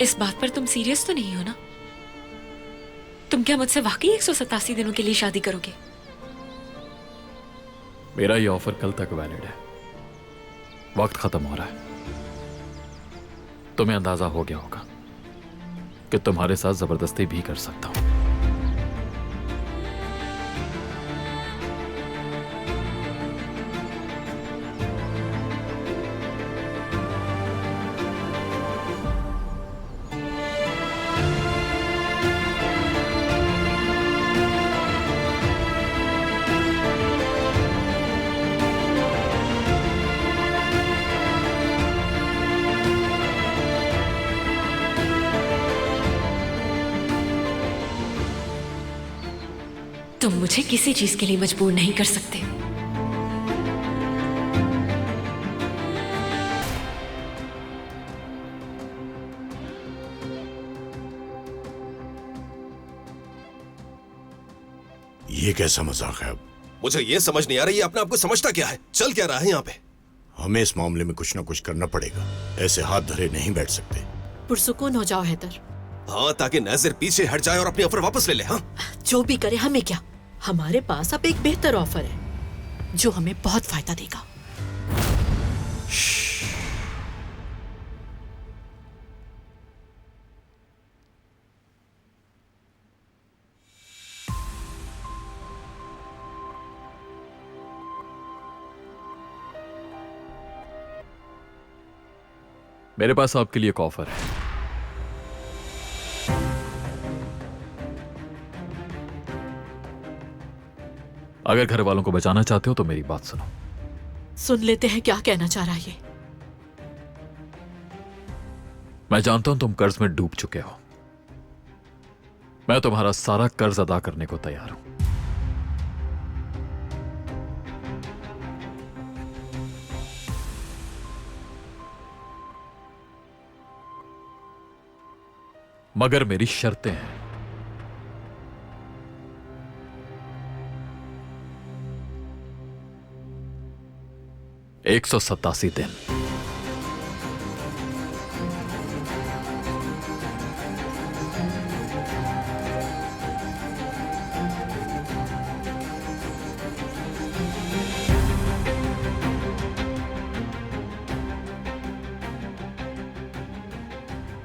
इस बात पर तुम सीरियस तो नहीं हो ना? तुम क्या मुझसे वाकई 187 दिनों के लिए शादी करोगे? मेरा ये ऑफर कल तक वैलिड है। वक्त खत्म हो रहा है। तुम्हें अंदाजा हो गया होगा कि तुम्हारे साथ जबरदस्ती भी कर सकता हूं। तुम मुझे किसी चीज के लिए मजबूर नहीं कर सकते। ये कैसा मजाक है? अब मुझे ये समझ नहीं आ रही है, अपने आप को समझता क्या है? चल क्या रहा है यहाँ पे? हमें इस मामले में कुछ ना कुछ करना पड़ेगा। ऐसे हाथ धरे नहीं बैठ सकते। पुरसुकून हो जाओ हैदर। हाँ, ताकि नाजिर पीछे हट जाए और अपनी ऑफर वापस ले ले। हाँ, जो भी करे हमें क्या, हमारे पास अब एक बेहतर ऑफर है जो हमें बहुत फायदा देगा। मेरे पास आपके लिए एक ऑफर है। अगर घर वालों को बचाना चाहते हो तो मेरी बात सुनो। सुन लेते हैं क्या कहना चाह रहा है ये। मैं जानता हूं तुम कर्ज में डूब चुके हो। मैं तुम्हारा सारा कर्ज अदा करने को तैयार हूं। मगर मेरी शर्तें हैं। एक 187 दिन।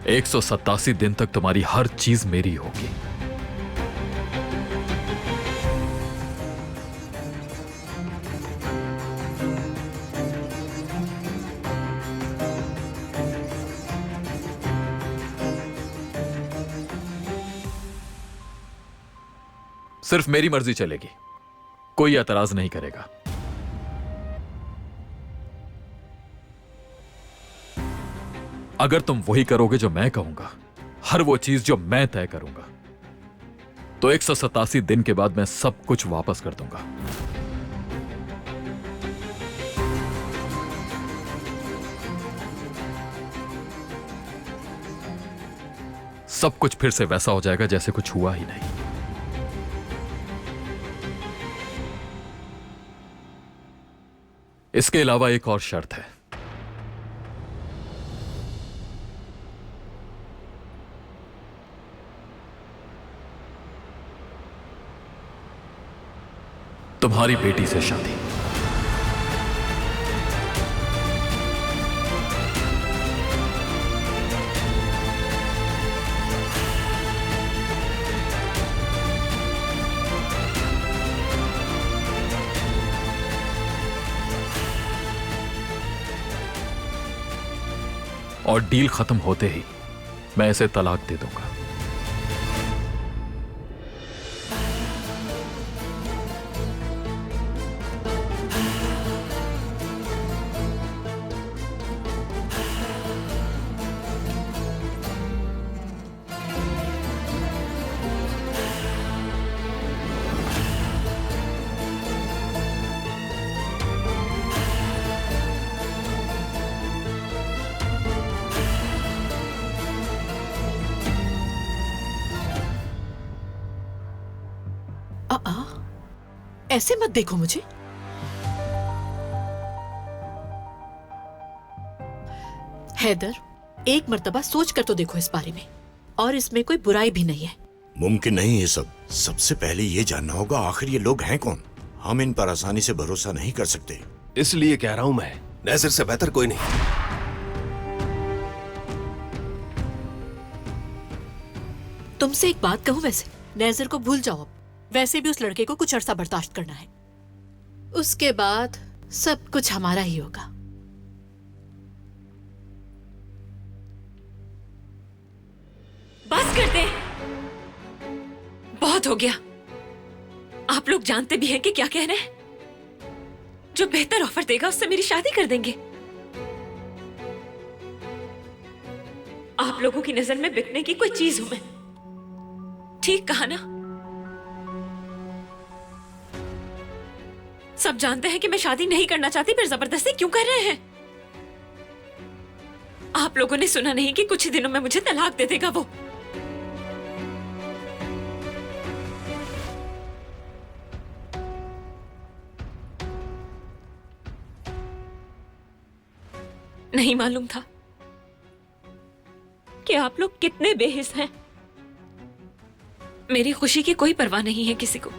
एक 187 दिन तक तुम्हारी हर चीज मेरी होगी। सिर्फ मेरी मर्जी चलेगी, कोई एतराज नहीं करेगा। अगर तुम वही करोगे जो मैं कहूंगा, हर वो चीज जो मैं तय करूंगा, तो 187 दिन के बाद मैं सब कुछ वापस कर दूंगा। सब कुछ फिर से वैसा हो जाएगा जैसे कुछ हुआ ही नहीं। इसके अलावा एक और शर्त है। तुम्हारी बेटी से शादी। और डील खत्म होते ही मैं इसे तलाक दे दूंगा। ऐसे मत देखो मुझे। हैदर, एक मर्तबा सोच कर तो देखो इस बारे में, और इसमें कोई बुराई भी नहीं है। मुमकिन नहीं ये सब। सबसे पहले ये जानना होगा आखिर ये लोग हैं कौन। हम इन पर आसानी से भरोसा नहीं कर सकते। इसलिए कह रहा हूं मैं, नजर से बेहतर कोई नहीं। तुमसे एक बात कहूं, वैसे नैजर को भूल जाओ अब। वैसे भी उस लड़के को कुछ अरसा बर्दाश्त करना है, उसके बाद सब कुछ हमारा ही होगा। बस कर दे, बहुत हो गया। आप लोग जानते भी हैं कि क्या कह रहे हैं। जो बेहतर ऑफर देगा उससे मेरी शादी कर देंगे। आप लोगों की नजर में बिकने की कोई चीज हूं मैं, ठीक कहा ना? सब जानते हैं कि मैं शादी नहीं करना चाहती, फिर जबरदस्ती क्यों कर रहे हैं? आप लोगों ने सुना नहीं कि कुछ ही दिनों में मुझे तलाक दे देगा वो। नहीं मालूम था कि आप लोग कितने बेहिस हैं। मेरी खुशी की कोई परवाह नहीं है किसी को।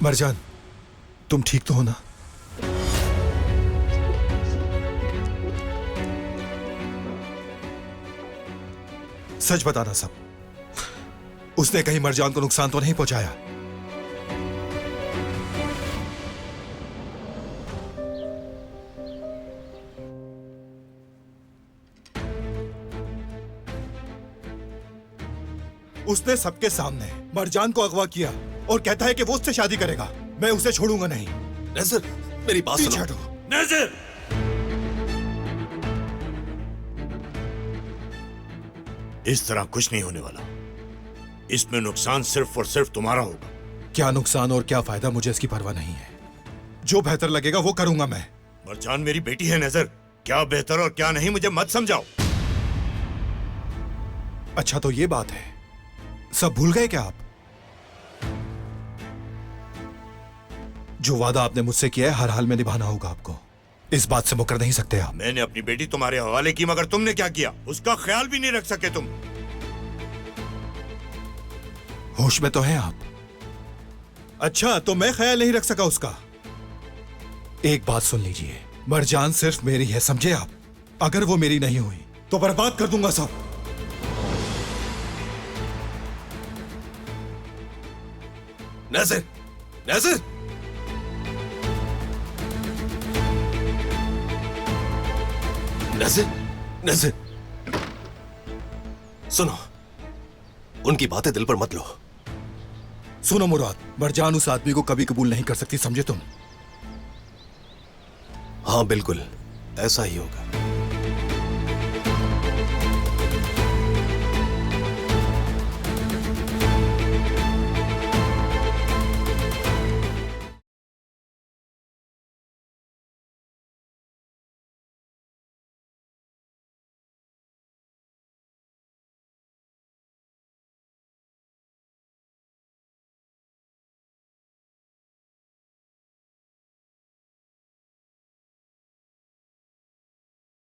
मरजान, तुम ठीक तो हो ना? सच बताना सब। उसने कहीं मरजान को नुकसान तो नहीं पहुंचाया? उसने सबके सामने मरजान को अगवा किया और कहता है कि वो उससे शादी करेगा। मैं उसे छोड़ूंगा नहीं। नजर, मेरी बात पीछे सुनो। हटो। नजर, इस तरह कुछ नहीं होने वाला। इसमें नुकसान सिर्फ और सिर्फ तुम्हारा होगा। क्या नुकसान और क्या फायदा, मुझे इसकी परवाह नहीं है। जो बेहतर लगेगा वो करूंगा मैं। मरजान मेरी बेटी है नजर। क्या बेहतर और क्या नहीं मुझे मत समझाओ। अच्छा तो ये बात है, सब भूल गए क्या आप? जो वादा आपने मुझसे किया है हर हाल में निभाना होगा आपको। इस बात से मुकर नहीं सकते आप। मैंने अपनी बेटी तुम्हारे हवाले की, मगर तुमने क्या किया उसका ख्याल भी नहीं रख सके तुम। होश में तो हैं आप? अच्छा तो मैं ख्याल नहीं रख सका उसका। एक बात सुन लीजिए, मरजान सिर्फ मेरी है, समझे आप? अगर वो मेरी नहीं हुई तो बर्बाद कर दूंगा सब। नजर, नजर, नजर, नजर, सुनो, उनकी बातें दिल पर मत लो। सुनो मुराद, मरजान उस आदमी को कभी कबूल नहीं कर सकती, समझे तुम? हाँ बिल्कुल, ऐसा ही होगा।